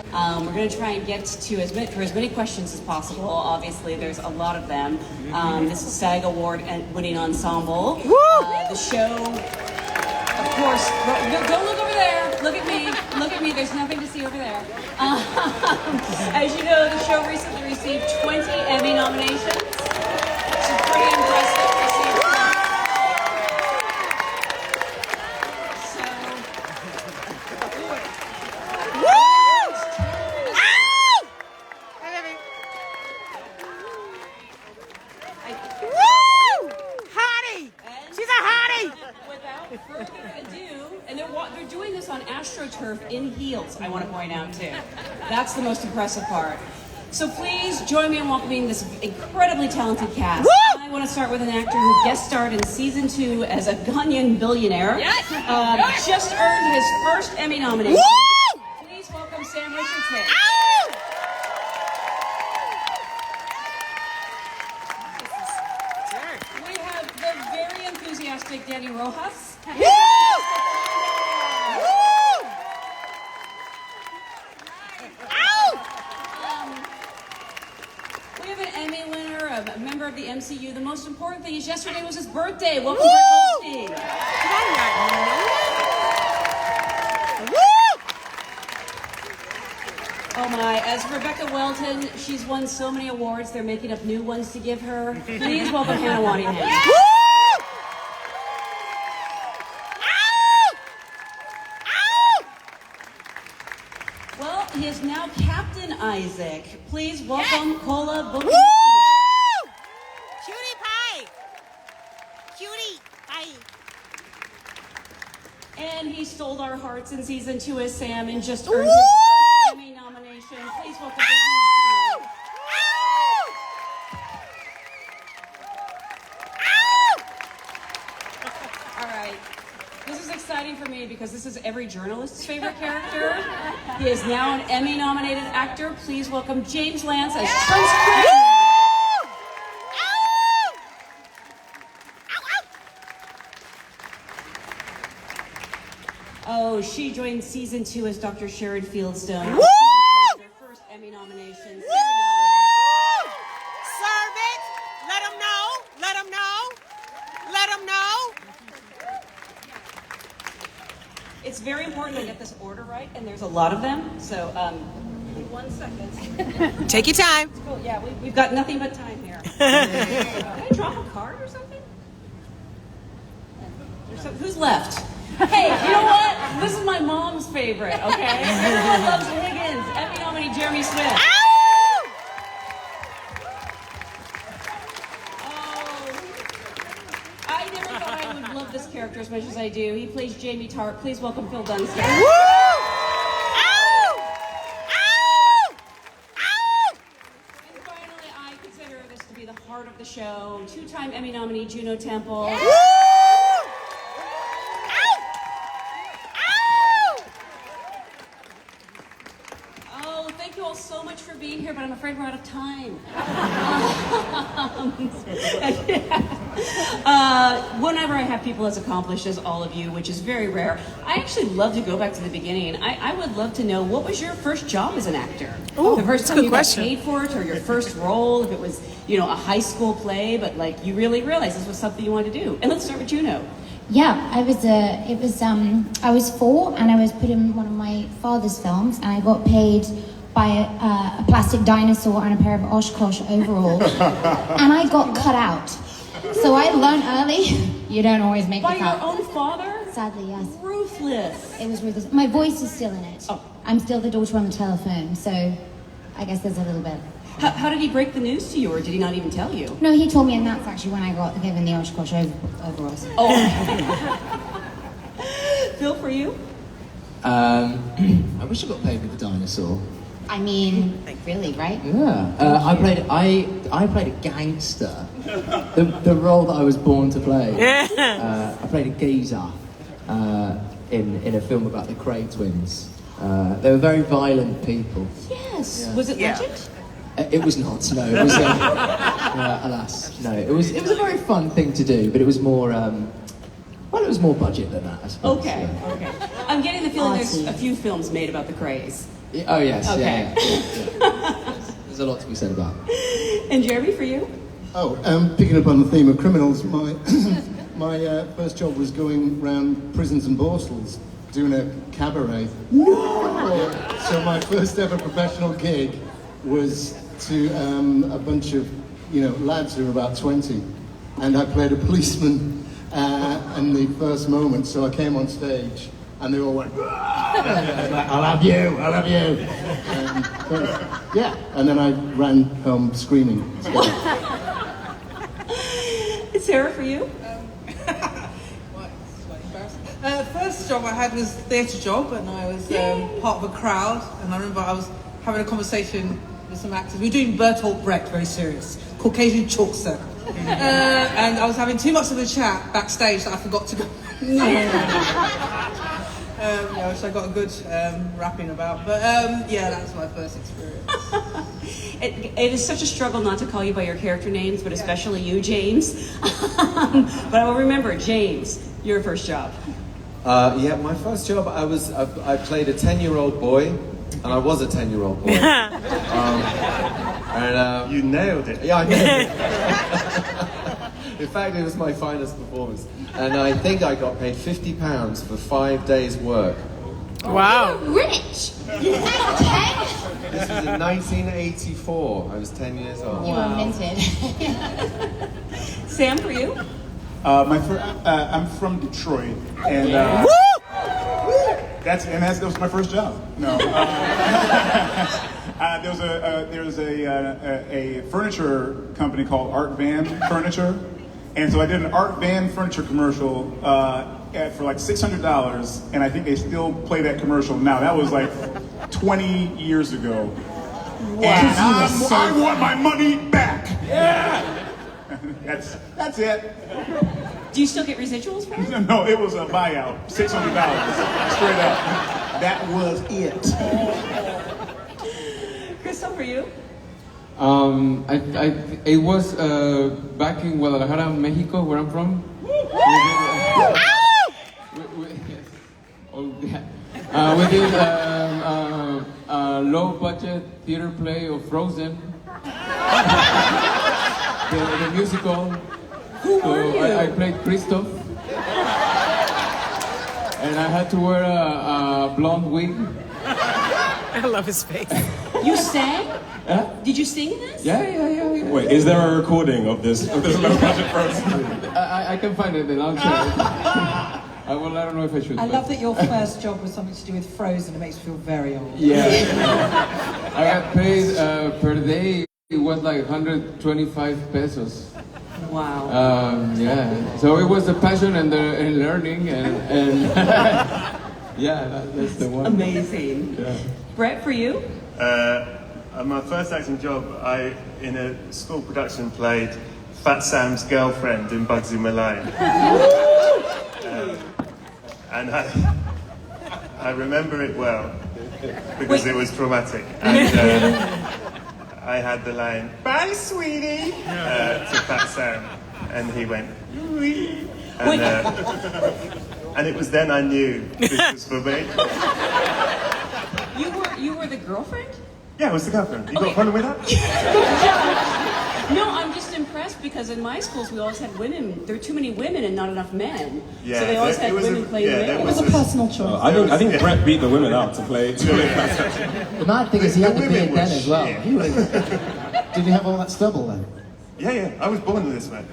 We're going to try and get to as many questions as possible. Obviously, there's a lot of them. This is SAG Award winning ensemble. The show, of course, don't look over there. Look at me. Look at me. There's nothing to see over there. As you know, the show recently received 20 Emmy nominations. Which is pretty impressive. They're doing this on AstroTurf in heels, I want to point out too. That's the most impressive part. So please join me in welcoming this incredibly talented cast. Woo! I want to start with an actor who guest starred in season 2 as a Ghanaian billionaire. Yes. Just earned his first Emmy nomination. Woo! Please welcome Sam Richardson. Ow! We have the very enthusiastic Danny Rojas. Woo! A member of the MCU. The most important thing is yesterday was his birthday. Welcome, Brett Goldstein. Oh my, as Rebecca Welton, she's won so many awards, they're making up new ones to give her. Please welcome Hannah Waddingham. Well, he is now Captain Isaac. Please welcome Kola Bookie. And he stole our hearts in season 2 as Sam and just earned his first Emmy nomination. Please welcome him. All right. This is exciting for me because this is every journalist's favorite character. He is now an Emmy-nominated actor. Please welcome James Lance as Prince Chris. Oh, she joined season 2 as Dr. Sharon Fieldstone. Woo! Her first Emmy nomination. Woo! Serve it. Let them know. Let them know. Let them know. It's very important to get this order right, and there's a lot of them. So, 1 second. Take your time. Cool. Yeah, we've got nothing but time here. Did I drop a card or something? Who's left? Hey, you know what? This is my mom's favorite, okay? Everyone loves Higgins. Emmy nominee Jeremy Smith. Ow! Oh, I never thought I would love this character as much as I do. He plays Jamie Tart. Please welcome Phil Dunster. Woo! Ow! Ow! Ow! And finally, I consider this to be the heart of the show. 2-time Emmy nominee Juno Temple. Woo! So much for being here, but I'm afraid we're out of time. Whenever I have people as accomplished as all of you, which is very rare, I actually love to go back to the beginning. I would love to know, what was your first job as an actor? Ooh, the first that's a time good you question. got paid for it, or your first role, if it was, a high school play, but like you really realized this was something you wanted to do. And let's start with Juno. Yeah, I was 4 and I was put in one of my father's films, and I got paid by a plastic dinosaur and a pair of Oshkosh overalls, and I got cut out. So I learned early, you don't always make By the cut. your own father? Sadly, yes. Ruthless. It was ruthless. My voice is still in it. Oh. I'm still the daughter on the telephone, so I guess there's a little bit. How did he break the news to you, or did he not even tell you? No, he told me, and that's actually when I got given the Oshkosh overalls. Oh. Phil, for you? I wish I got paid with a dinosaur. I mean, really, right? Yeah. I played a gangster. The role that I was born to play. I played a geezer in a film about the Cray twins. They were very violent people. Yes. Yeah. Was it Legend? It was not. No. It was. Alas, no. It was a very fun thing to do, but it was more. Well, it was more budget than that, I suppose. Okay. Yeah. Okay. I'm getting the feeling there's a few films made about the Crays. Oh yes, Okay. yeah. There's a lot to be said about. And Jeremy, for you? Oh, picking up on the theme of criminals, my my first job was going around prisons and brothels doing a cabaret. No! So my first ever professional gig was to a bunch of lads who were about 20, and I played a policeman in the first moment. So I came on stage, and they all went, "I love you, I love you." Yeah, and then I ran home screaming. Sarah, for you? First job I had was a theatre job, and I was part of a crowd, and I remember I was having a conversation with some actors. We were doing Bertolt Brecht, very serious, Caucasian chalk circle. And I was having too much of a chat backstage that I forgot to go. Which I got a good rapping about. But that was my first experience. It is such a struggle not to call you by your character names, but especially you, James. But I will remember, James, your first job. My first job, I played a 10-year-old boy, and I was a 10-year-old boy. You nailed it. Yeah, I nailed it. In fact, it was my finest performance. And I think I got paid £50 for 5 days' work. Wow. Rich! This was in 1984. I was 10 years old. You were minted. Sam, for you? I'm from Detroit, and that was my first job. No, there was a furniture company called Art Van Furniture, and so I did an Art Van Furniture commercial for like $600, and I think they still play that commercial now. That was like 20 years ago. Wow. And I want my money back. Yeah. That's it. Do you still get residuals from it? No, it was a buyout. $600 straight up. That was it. Cristo, for you? It was back in Guadalajara, Mexico, where I'm from. We did a low-budget theater play of Frozen, the musical. I played Cristo, and I had to wear a blonde wig. I love his face. You sang? Huh? Did you sing in this? Yeah. Wait, is there a recording of this low budget Frozen? I can find it, and I'll share it. I don't know if I should. I love that your first job was something to do with Frozen. It makes me feel very old. Yeah. I got paid per day. It was like 125 pesos. Wow. So it was the passion and the learning and that's the one. Amazing. Yeah. Brett, for you? My first acting job, in a school production, played Fat Sam's girlfriend in Bugsy Malone. And I remember it well because it was traumatic. And I had the line, "Bye, sweetie," to Fat Sam, and he went, "Wee." And it was then I knew this was for me. You were the girlfriend? Yeah, it was the girlfriend. You got a problem with that? No, I'm just impressed because in my schools we always had women. There were too many women and not enough men. Yeah, so they always had women playing men. It was a personal choice. I think Brett beat the women out to play. The mad thing is he had the beard then as well. Did you have all that stubble then? Yeah. I was born with this, man.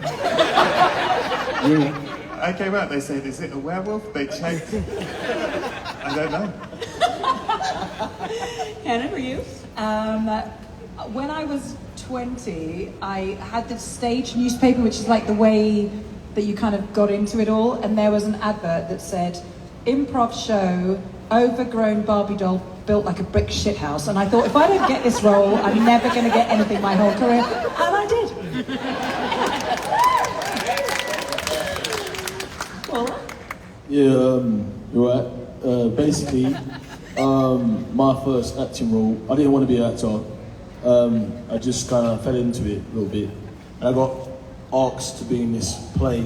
I came out, they said, "Is it a werewolf?" They checked. I don't know. Hannah, for you? When I was 20, I had this stage newspaper, which is like the way that you kind of got into it all, and there was an advert that said, "Improv show, overgrown Barbie doll built like a brick shithouse." And I thought, if I don't get this role, I'm never going to get anything my whole career. And I did. Paula? Yeah, you're right. Basically, my first acting role, I didn't want to be an actor. I just kind of fell into it a little bit. And I got asked to be in this play.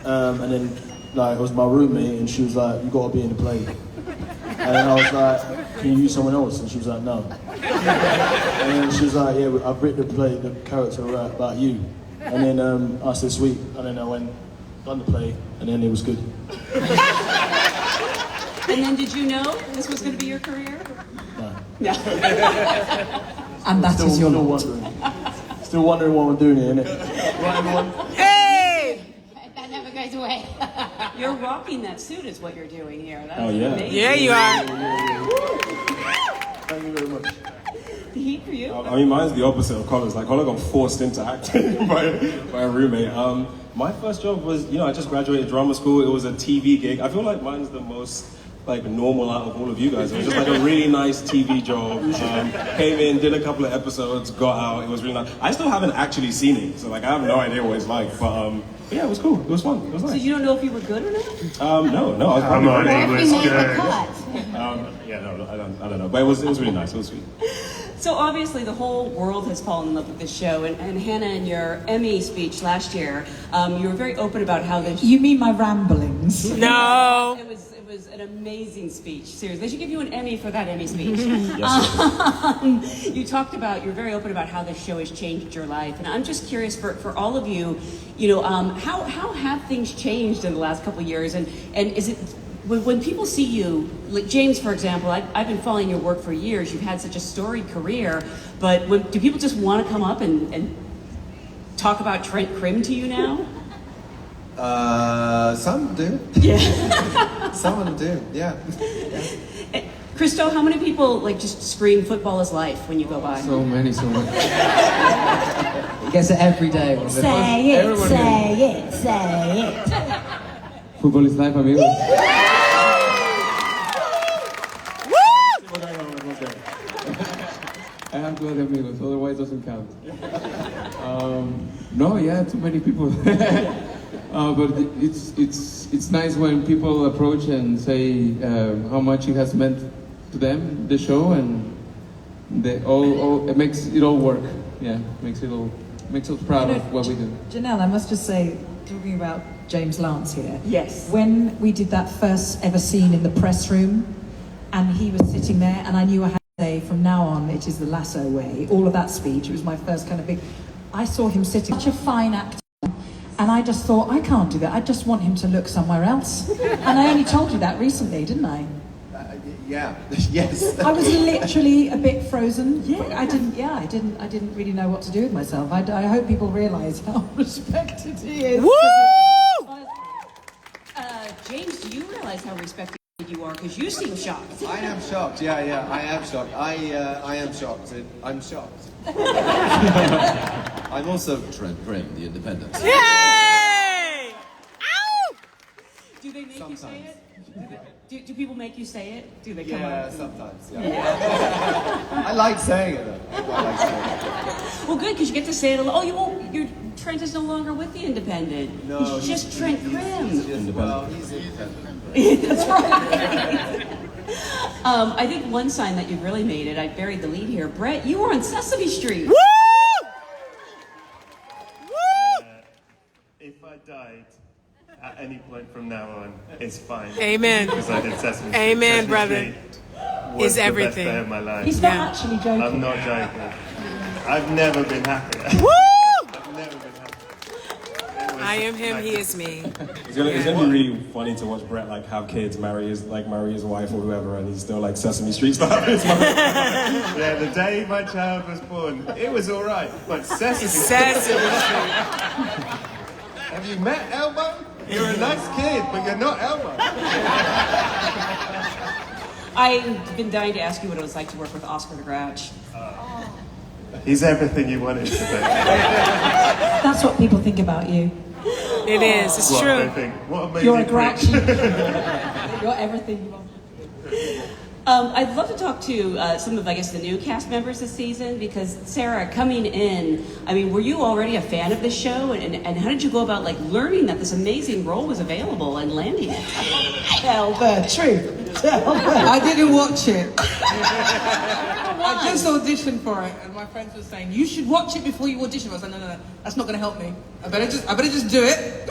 And then, it was my roommate, and she was like, "You got to be in the play." And then I was like, can you use someone else? And she was like, no. And then she was like, yeah, I've written the character about you. And then I said, sweet. And then I went, done the play, and then it was good. And then did you know this was going to be your career? No. And that is your still lot. wondering. Still wondering what I'm doing here, innit? Right, everyone? Hey! That never goes away. You're rocking that suit is what you're doing here. That's yeah. amazing. Yeah, you are. Thank you very much. The heat for you? I mean, mine's the opposite of Colin's. Like, Colin got forced into acting by a roommate. My first job was, I just graduated drama school. It was a TV gig. I feel like mine's the most normal out of all of you guys. It was just like a really nice TV job. Came in, did a couple of episodes, got out. It was really nice. I still haven't actually seen it, so I have no idea what it's like. But yeah, it was cool. It was fun. It was nice. So you don't know if you were good or not? No. I was Come on, he was good. I don't know. But it was really nice. It was sweet. So obviously the whole world has fallen in love with this show, and Hannah, in your Emmy speech last year, you were very open about how this. You mean my ramblings? No. It was an amazing speech. Seriously, they should give you an Emmy for that Emmy speech. You talked about, you're very open about how this show has changed your life, and I'm just curious for all of you, how have things changed in the last couple of years, and is it. When people see you, like James, for example, I've been following your work for years. You've had such a storied career, but do people just want to come up and talk about Trent Crimm to you now? Some do. Yeah. Some of them do, yeah. Cristo, how many people just scream "football is life" when you go by? So many. He gets it every day. Say it. Football is life, amigos. I have to add amigos, otherwise it doesn't count. Too many people. But it's nice when people approach and say how much it has meant to them, the show, and it makes it all work. Yeah, makes us proud of what we do. Janelle, I must just say, talking about James Lance here. Yes. When we did that first ever scene in the press room, and he was sitting there, and I knew I had to say, from now on, it is the Lasso way. All of that speech, it was my first kind of big. I saw him sitting, such a fine actor, and I just thought, I can't do that. I just want him to look somewhere else. And I only told you that recently, didn't I? Yeah. Yes. I was literally a bit frozen. Yeah. I didn't really know what to do with myself. I hope people realise how respected he is. Woo! James, do you realize how respected you are? Because you seem shocked. I am shocked. Yeah, I am shocked. I am shocked. I'm shocked. I'm also Trent Crimm, the Independent. Yay! Ow! Do they make you say it? Do people make you say it? Do they come Yeah, up? sometimes. Yeah. I like saying it though. I like saying it. Well, good, because you get to say it. Your Trent is no longer with the Independent. No, he's just Trent Crimm. He's independent. That's right. I think one sign that you've really made it. I buried the lead here. Brett, you were on Sesame Street. Woo! If I died at any point from now on, it's fine. Amen. Because I did Sesame Street. Amen, Sesame brother. Street was Is the everything. best day of my life. He's not actually joking. I'm not joking. I've never been happier. Woo! I've never been happier. I am him, he is me. It's gonna be really funny to watch Brett have kids, marry his wife or whoever, and he's still Sesame Street stuff. Yeah, the day my child was born, it was all right, but Sesame Street. Have you met Elmo? You're a nice kid, but you're not Elmo. I've been dying to ask you what it was like to work with Oscar the Grouch. He's everything you wanted to be. That's what people think about you. It is, it's What true. they think. What amazing You're a Grouch. prick. You're everything you want. I'd love to talk to some of, the new cast members this season, because Sarah, coming in, were you already a fan of this show? And how did you go about, learning that this amazing role was available and landing it? Tell the truth. I didn't watch it. I just auditioned for it, and my friends were saying, you should watch it before you audition. I was like, no, that's not going to help me. I better just do it.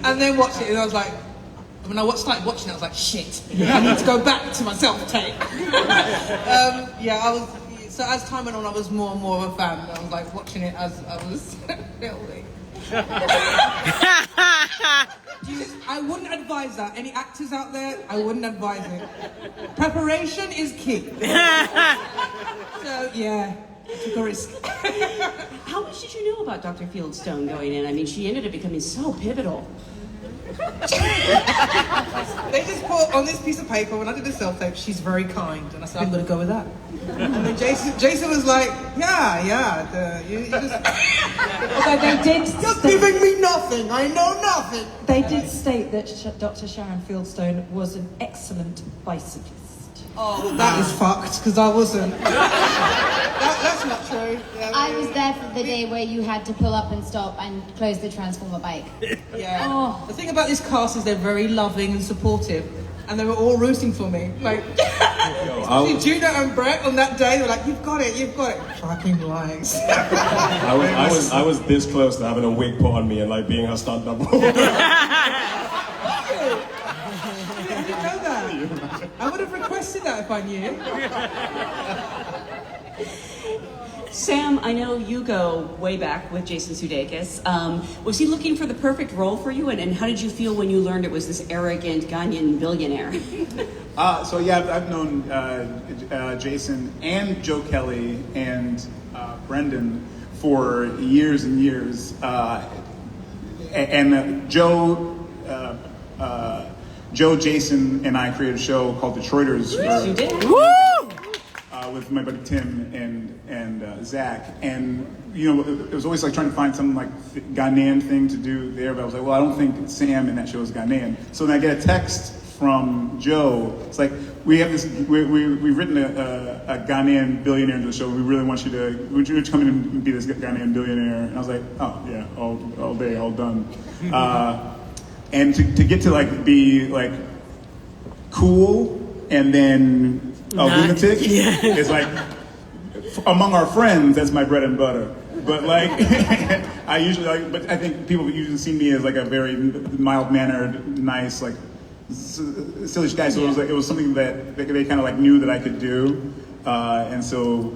And then watch it, and I was like, When I started watching it, I was like, shit, I need to go back to my self-tape. So as time went on, I was more and more of a fan. I was like watching it as I was filming. I wouldn't advise that. Any actors out there, I wouldn't advise it. Preparation is key. So, yeah, I took a risk. How much did you know about Dr. Fieldstone going in? I mean, she ended up becoming so pivotal. They just put on this piece of paper, when I did the self-tape, she's very kind. And I said, I'm going to go with that. And then Jason was like, you just... Although they did... You're giving me nothing, I know nothing. They did state that Dr. Sharon Fieldstone was an excellent bicyclist. Oh, that is fucked, because I wasn't. That's not true. Yeah, I was there for the day where you had to pull up and stop and close the Transformer bike. Yeah. Oh. The thing about this cast is they're very loving and supportive, and they were all rooting for me. Like, Juno and Brett on that day, they were like, you've got it. Fucking lies. I was this close to having a wig put on me and like being her stunt double. I would have requested that if I knew. Sam, I know you go way back with Jason Sudeikis. Was he looking for the perfect role for you? And how did you feel when you learned it was this arrogant Ghanaian billionaire? I've known Jason and Joe Kelly and Brendan for years and years. Joe, Jason, and I created a show called Detroiters. Yes, you did. With my buddy Tim and Zach, and it was always like trying to find some like Ghanaian thing to do there, but I was like, well, I don't think Sam in that show is Ghanaian. So then I get a text from Joe. It's like, we've written a Ghanaian billionaire into the show. We really want you to come in and be this Ghanaian billionaire. And I was like, oh yeah, all day, all done. And to get to like be like cool and then a lunatic is like, among our friends, that's my bread and butter. But like, but I think people usually see me as like a very mild-mannered, nice, like silly guy. So it was something that they kind of like knew that I could do, and so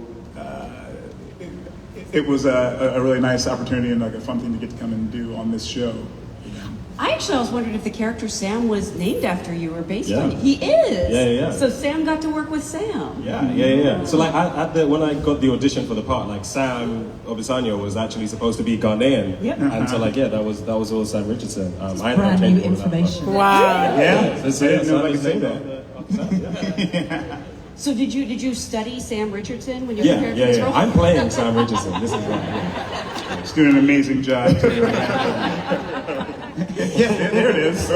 it was a really nice opportunity and like a fun thing to get to come and do on this show. I was wondering if the character Sam was named after you or based on you. He is. Yeah. So Sam got to work with Sam. Yeah. So like when I got the audition for the part, like Sam Obisanyo was actually supposed to be Ghanaian. Yep. And so like that was all Sam Richardson. I brand new information. Wow. Yeah. So I didn't know if I could say that. So did you study Sam Richardson when you were preparing for this role? I'm playing Sam Richardson. This is right. He's doing an amazing job. Yeah, there it is.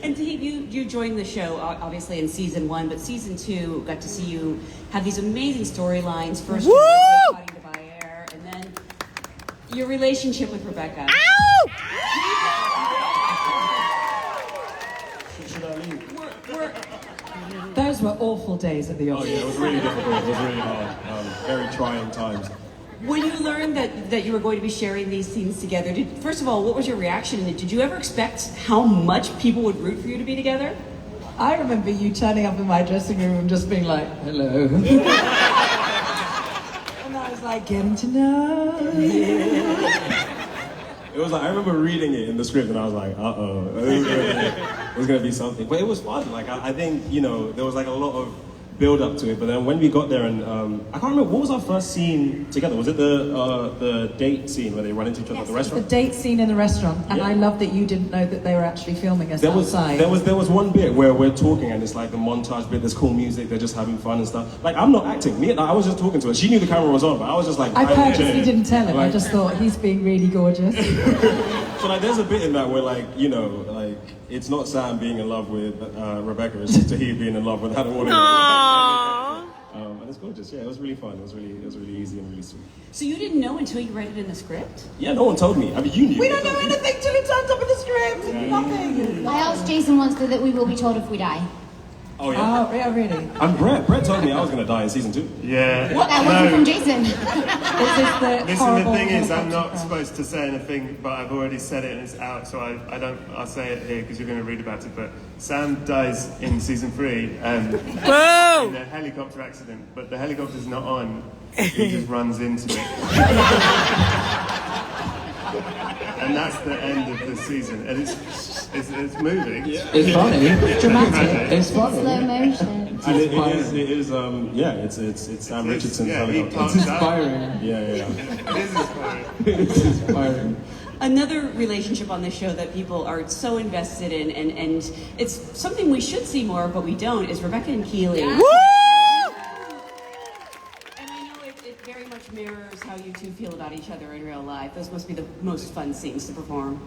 And Dave, you joined the show obviously in season 1, but season 2 got to see you have these amazing storylines. First, you were fighting to buy air, and then your relationship with Rebecca. Ow! Should I leave? Those were awful days at the office. Oh yeah, it was really difficult. It was really hard. Very trying times. When you learned that you were going to be sharing these scenes together, first of all, what was your reaction? And did you ever expect how much people would root for you to be together? I remember you turning up in my dressing room and just being like, hello. And I was like, getting to know you. It was like, I remember reading it in the script and I was like, uh-oh, it was gonna be something. But it was fun. Like, I think, there was like a lot of build up to it, but then when we got there and I can't remember, what was our first scene together? Was it the date scene where they run into each other at the restaurant? The date scene in the restaurant, and I love that you didn't know that they were actually filming us outside. There was one bit where we're talking and it's like the montage bit, there's cool music, they're just having fun and stuff. Like, I'm not acting. I was just talking to her. She knew the camera was on, but I was just like, I purposely didn't tell him. I just thought he's being really gorgeous. So like, there's a bit in that where like, it's not Sam being in love with Rebecca, it's just Tahir being in love with Adam Warner. And it's gorgeous. Yeah, it was really fun. It was really easy and really sweet. So you didn't know until you read it in the script? Yeah, no one told me. I mean, you knew. We don't know anything till it turns up in the script. Nothing. I asked Jason once that we will be told if we die. Oh yeah? Oh, yeah, really? And Brett told me I was going to die in season 2. Yeah. That wasn't from Jason. Is this the Listen, the thing is, helicopter I'm not crash? supposed to say anything, but I've already said it and it's out, so I'll say it here because you're going to read about it. But Sam dies in season 3 in a helicopter accident, but the helicopter's not on. He just runs into it. And that's the end of the season. And it's moving. Yeah. It's funny. It's dramatic. It's funny. Slow motion. And it is, it's Sam Richardson's helicopter. It's inspiring. Yeah. It is inspiring. It's inspiring. Another relationship on this show that people are so invested in, and it's something we should see more, but we don't, is Rebecca and Keely. Woo! And I know it very much mirrors how you two feel about each other in real life. Those must be the most fun scenes to perform.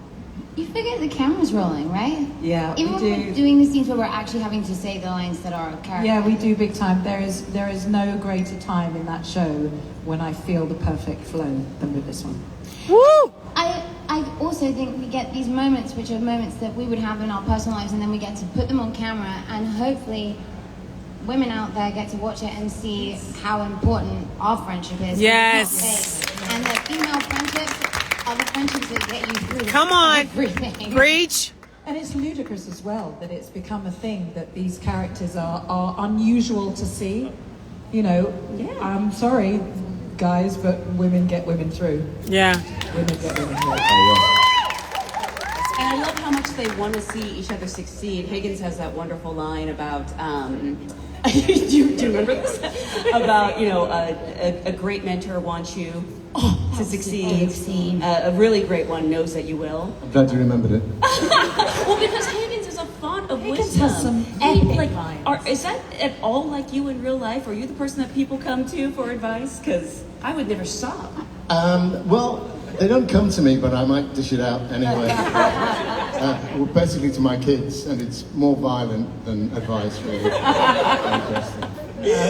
You forget the camera's rolling, right? Yeah, Even when we're doing the scenes where we're actually having to say the lines that are character. Yeah, we do big time. There is no greater time in that show when I feel the perfect flow than with this one. Woo! I also think we get these moments, which are moments that we would have in our personal lives, and then we get to put them on camera, and hopefully women out there get to watch it and see how important our friendship is. Yes. And the female friendships are the friendships that get you through. Come on. Everything. Preach. And it's ludicrous as well that it's become a thing that these characters are unusual to see. You know, I'm sorry, guys, but women get women through. Yeah. Women get women through. And I love how much they want to see each other succeed. Higgins has that wonderful line about, do you remember this? About, a great mentor wants you to succeed. A really great one knows that you will. I'm glad you remembered it. Well, because Higgins is a font of Higgins wisdom. has some And deep like, lines. is that at all like you in real life? Are you the person that people come to for advice? Because I would never stop. Well, they don't come to me, but I might dish it out anyway. Well, basically to my kids, and it's more violent than advice, really.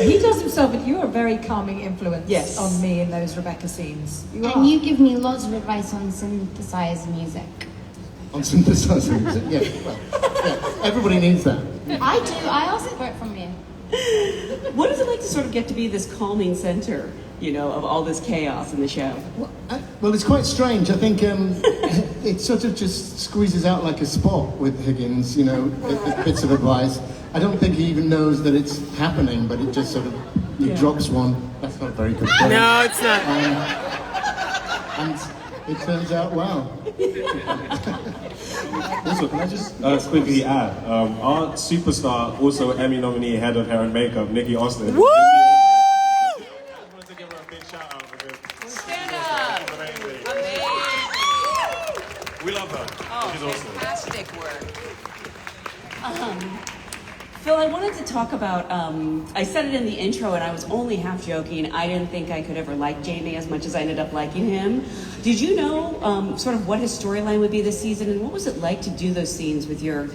He does himself, but you're a very calming influence on me in those Rebecca scenes. And you give me lots of advice on synthesized music. On synthesizer music? Yeah, well, yeah, everybody needs that. I do. I also for it from you. What is it like to sort of get to be this calming center, of all this chaos in the show? Well, it's quite strange. I think it sort of just squeezes out like a spot with Higgins, bits of advice. I don't think he even knows that it's happening, but it just sort of, he drops one. That's not very good. No, it's not. And it turns out well. Also, can I just quickly add, our superstar, also Emmy nominee, head of hair and makeup, Nikki Austin. Woo! I wanted to give her a big shout out because Stand up. we love her. She's awesome. Fantastic work. Phil, I wanted to talk about, I said it in the intro and I was only half joking. I didn't think I could ever like Jamie as much as I ended up liking him. Did you know sort of what his storyline would be this season, and what was it like to do those scenes with your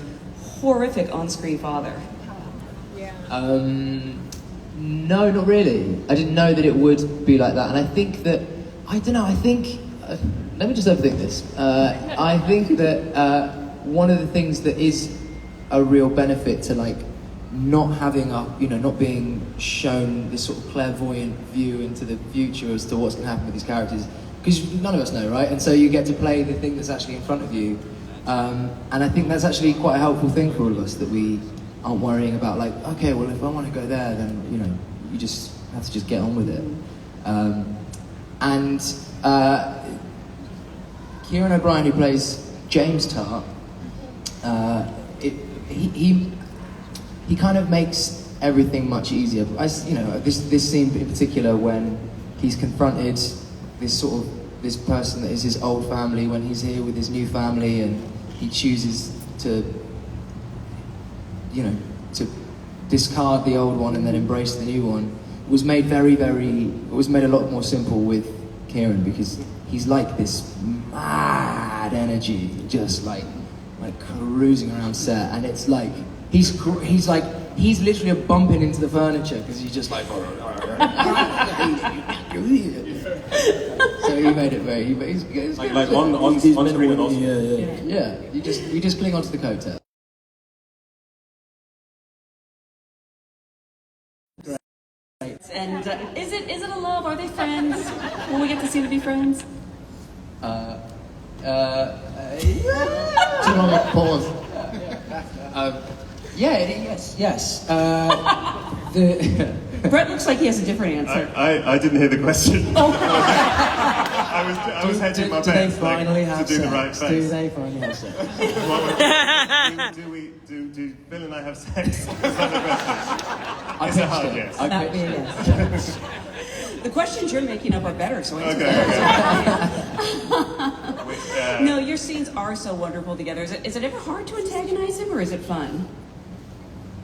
horrific on-screen father? No, not really. I didn't know that it would be like that, and I think that, let me just overthink this. I think that one of the things that is a real benefit to not having not being shown this sort of clairvoyant view into the future as to what's going to happen with these characters, because none of us know, right? And so you get to play the thing that's actually in front of you, and I think that's actually quite a helpful thing for all of us, that we aren't worrying about okay, well, if I want to go there, then you just have to just get on with it. And Kieran O'Brien, who plays James Tart, he kind of makes everything much easier. This scene in particular, when he's confronted this person that is his old family, when he's here with his new family, and he chooses to discard the old one and then embrace the new one, was made a lot more simple with Kieran, because he's like this mad energy, just like cruising around set, and it's like he's literally bumping into the furniture because he's just like so he made it very he's on screen and off. Yeah, you just cling onto the coattail. And is it a love? Are they friends? Will we get to see them be friends? Yeah. Do you want to pause? Yes. Brett looks like he has a different answer. I didn't hear the question. Oh. I was hedging my do they bets finally to have do the sex? right face. Do they finally have sex? do Bill and I have sex? Is that the question? I It's a pitched hard it. yes. That'd be a yes. The questions you're making up are better, so answer Okay. No, your scenes are so wonderful together. Is it ever hard to antagonize him, or is it fun?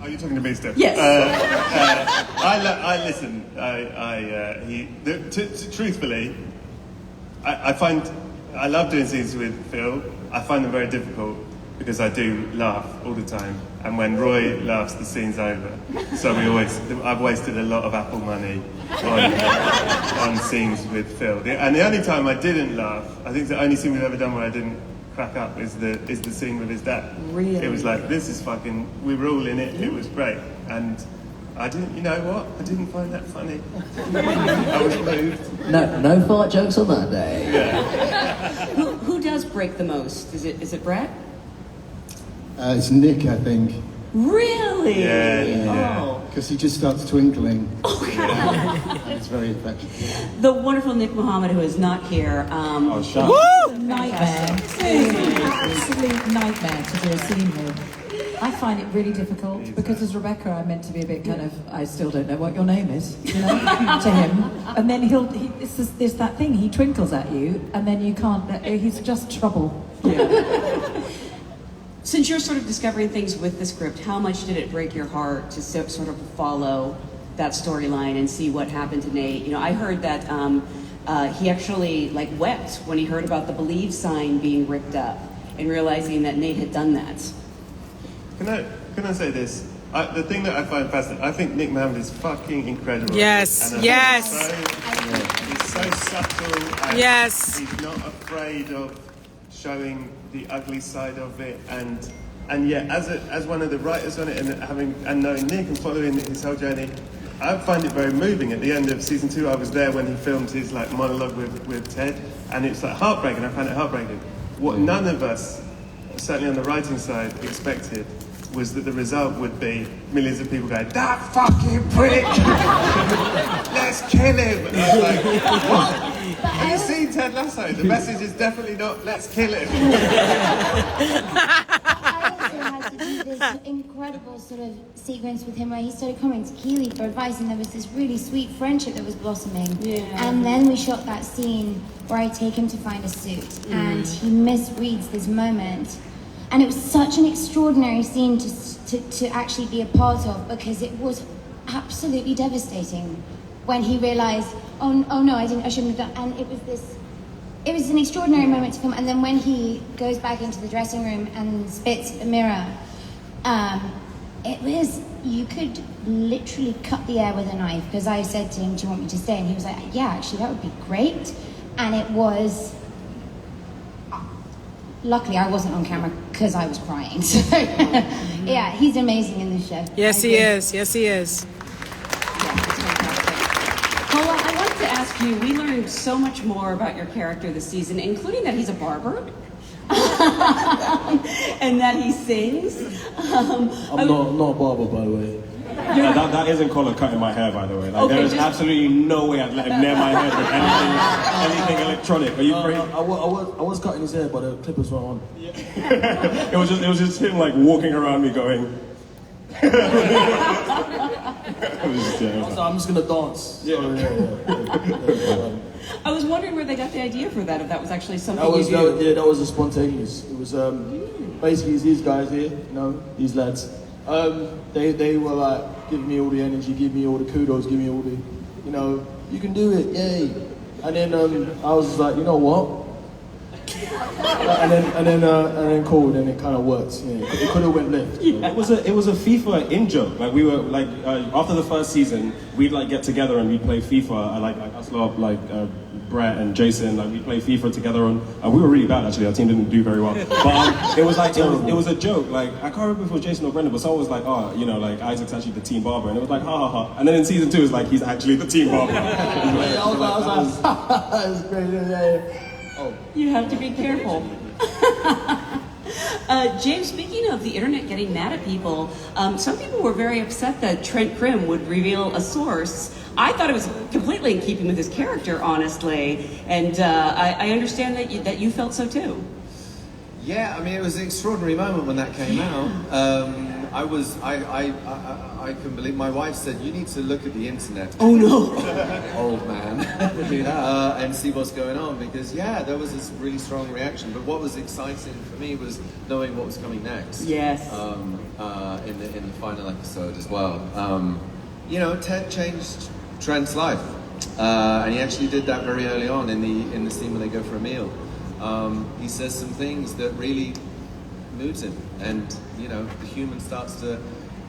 Are you talking to me, Steph? Yes. I listen. Truthfully, I love doing scenes with Phil. I find them very difficult because I do laugh all the time, and when Roy laughs, the scene's over. So I've wasted a lot of Apple money on scenes with Phil. And the only time I didn't laugh, I think the only scene we've ever done where I didn't crack up is the scene with his dad. Really? It was like, this is fucking, we were all in it, it was great. And I didn't, you know what? I didn't find that funny. I was moved. No fart jokes on that day. Yeah. Who does break the most? Is it Brett? It's Nick, I think. Really? Yeah. Oh. Because he just starts twinkling. Oh, It's very effective. The wonderful Nick Muhammad, who is not here. Oh, shut Woo! Nightmare. It's an absolute nightmare to do a scene with. I find it really difficult because as Rebecca, I'm meant to be a bit kind of, I still don't know what your name is, you know, to him. And then it's that thing, he twinkles at you and then you can't, he's just trouble. Yeah. Since you're sort of discovering things with the script, how much did it break your heart to sort of follow that storyline and see what happened to Nate? You know, I heard that he actually wept when he heard about the Believe sign being ripped up and realizing that Nate had done that. Can I say this? The thing that I find fascinating, I think Nick Muhammad is fucking incredible. Yes, And yes. He's so subtle. And Yes. He's not afraid of showing the ugly side of it, and yet as one of the writers on it, and knowing Nick and following his whole journey, I find it very moving. At the end of season 2, I was there when he filmed his monologue with Ted, and it's heartbreaking. I found it heartbreaking. What none of us, certainly on the writing side, expected was that the result would be millions of people going, that fucking prick! Let's kill him! And I was like, what? Have you seen Ted Lasso? The message is definitely not, let's kill him. I also had to do this incredible sort of sequence with him where he started coming to Keeley for advice, and there was this really sweet friendship that was blossoming. Yeah. And then we shot that scene where I take him to find a suit, and he misreads this moment. And it was such an extraordinary scene to actually be a part of, because it was absolutely devastating when he realized, oh no, I shouldn't have done. And it was an extraordinary moment to film. And then when he goes back into the dressing room and spits a mirror, you could literally cut the air with a knife, because I said to him, do you want me to stay? And he was like, yeah, actually that would be great. And it was, luckily I wasn't on camera because I was crying. So yeah, he's amazing in this show. Yes, he is. Yes, he is. Paula, I wanted to ask you, we learned so much more about your character this season, including that he's a barber. And that he sings. I'm not a barber, by the way. That isn't color cutting my hair, by the way. Okay, there is absolutely no way I'd let him near my head with anything electronic. Are you crazy? I was cutting his hair, but the clippers were on. It was just him walking around me going. I'm just gonna dance. Yeah. I was wondering where they got the idea for that, if that was actually something That was you do. that was a spontaneous. It was basically these guys here, these lads. They were giving me all the energy, give me all the kudos, give me all the, you can do it, yay. And then I was like, you know what? and then cool, then it kind of worked. Yeah. It could have went left. Yeah. It was a FIFA in joke. We were after the first season, we'd get together and we'd play FIFA. Us lot Brett and Jason, like we played FIFA together on, we were really bad actually, our team didn't do very well. But it was like, it was a joke, like, I can't remember if it was Jason or Brendan, but someone was like, oh, you know, like, Isaac's actually the team barber, and it was like, ha ha ha. And then in season 2, it's like, he's actually the team barber. That's great. Oh. You have to be careful. James, speaking of the internet getting mad at people, some people were very upset that Trent Crimm would reveal a source. I thought it was completely in keeping with his character, honestly, and I understand that you felt so too. Yeah, I mean, it was an extraordinary moment when that came out. I couldn't believe. My wife said, "You need to look at the internet." Oh no, old man, and see what's going on, because yeah, there was this really strong reaction. But what was exciting for me was knowing what was coming next. Yes. In the final episode as well. You know, Ted changed Trent's life, and he actually did that very early on in the scene when they go for a meal. He says some things that really moves him, and you know, the human starts to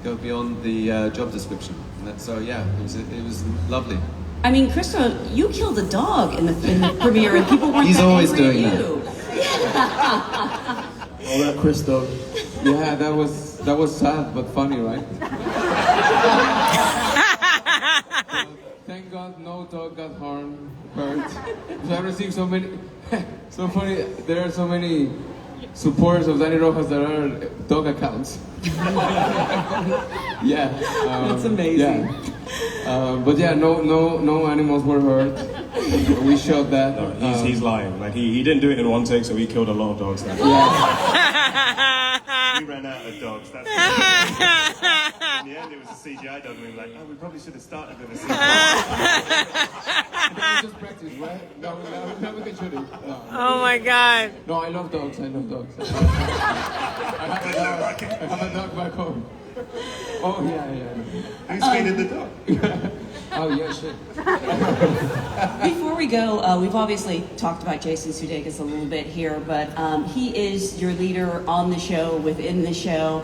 go beyond the job description. And so yeah, it was lovely. I mean, Cristo, you killed a dog in the premiere, and people weren't He's that always angry doing at you. Oh, that Cristo. Yeah, that was sad but funny, right? Thank God no dog got hurt. I received so many, so funny. There are so many supporters of Danny Rojas that are dog accounts. Yeah, that's amazing. Yeah. But yeah, no animals were hurt. We showed that. No, he's lying. Like he didn't do it in one take, so he killed a lot of dogs. Yeah. We ran out of dogs. That's in the end, it was a CGI dog, and we were like, oh, we probably should have started with a CGI. Just practice, right? No, we can shoot it. No. Oh my God. No, I love dogs. I have a dog back home. Oh yeah. Who's feeding the dog? Oh yeah, shit. Before we go, we've obviously talked about Jason Sudeikis a little bit here, but he is your leader on the show, within the show.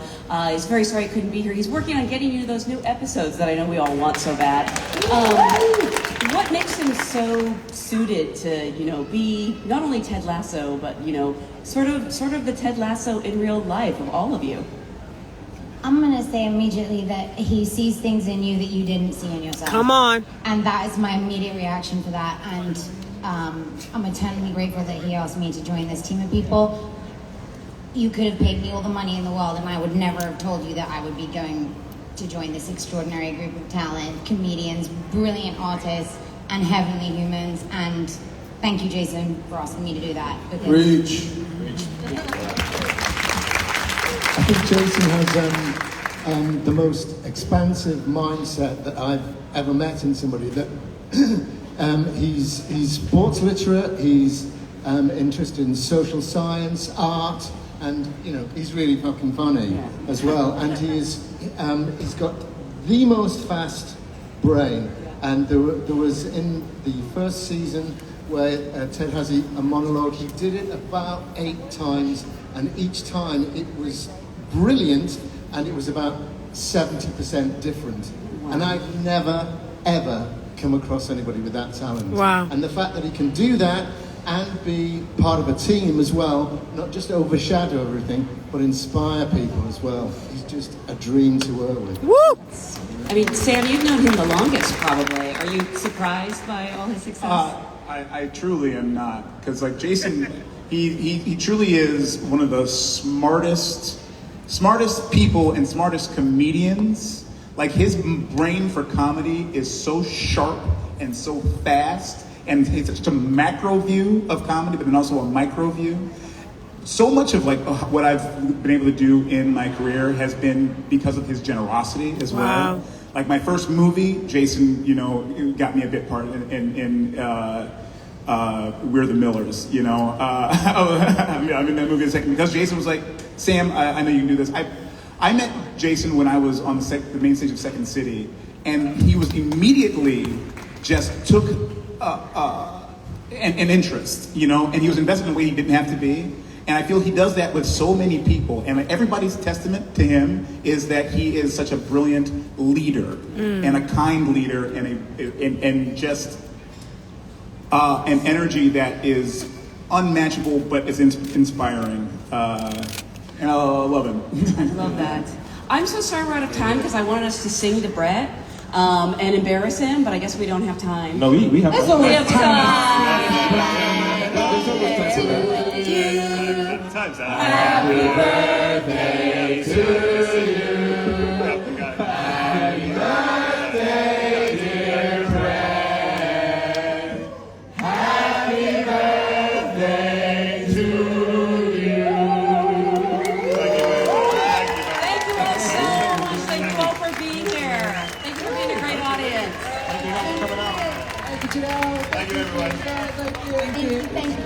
He's very sorry he couldn't be here. He's working on getting you those new episodes that I know we all want so bad. What makes him so suited to, you know, be not only Ted Lasso, but you know, sort of the Ted Lasso in real life of all of you? I'm gonna say immediately that he sees things in you that you didn't see in yourself. Come on. And that is my immediate reaction to that. And I'm eternally grateful that he asked me to join this team of people. You could have paid me all the money in the world, and I would never have told you that I would be going to join this extraordinary group of talent, comedians, brilliant artists, and heavenly humans. And thank you, Jason, for asking me to do that. Reach. I think Jason has the most expansive mindset that I've ever met in somebody. That he's sports literate, he's interested in social science, art, and you know, he's really fucking funny as well. And he's got the most fast brain. And there was in the first season where Ted has a monologue. He did it about 8 times, and each time it was brilliant, and it was about 70% different. Wow. And I've never, ever come across anybody with that talent. Wow. And the fact that he can do that and be part of a team as well, not just overshadow everything, but inspire people as well. He's just a dream to work with. Woo! I mean, Sam, you've known him the longest, probably. Are you surprised by all his success? I truly am not, because like Jason, he truly is one of the smartest people and smartest comedians. Like his brain for comedy is so sharp and so fast, and it's such a macro view of comedy, but then also a micro view. So much of like what I've been able to do in my career has been because of his generosity as well. Wow. Like my first movie, Jason, you know, got me a bit part in We're the Millers, you know. I'm in that movie in a second because Jason was like, Sam, I know you can do this. I met Jason when I was on the main stage of Second City, and he was immediately just took an interest, you know, and he was invested in a way he didn't have to be. And I feel he does that with so many people. And everybody's testament to him is that he is such a brilliant leader and a kind leader and just an energy that is unmatchable, but it's inspiring. And I love him. I love that. I'm so sorry we're out of time because I wanted us to sing to Brett and embarrass him, but I guess we don't have time. No, we have time. We have time. Time's out. Happy birthday to you. Happy birthday, dear friend. Happy birthday to you. Thank you all so much. Thank you all for being here. Thank you for being a great audience. Thank you, Juno. Thank you, everyone. Thank you. Thank you.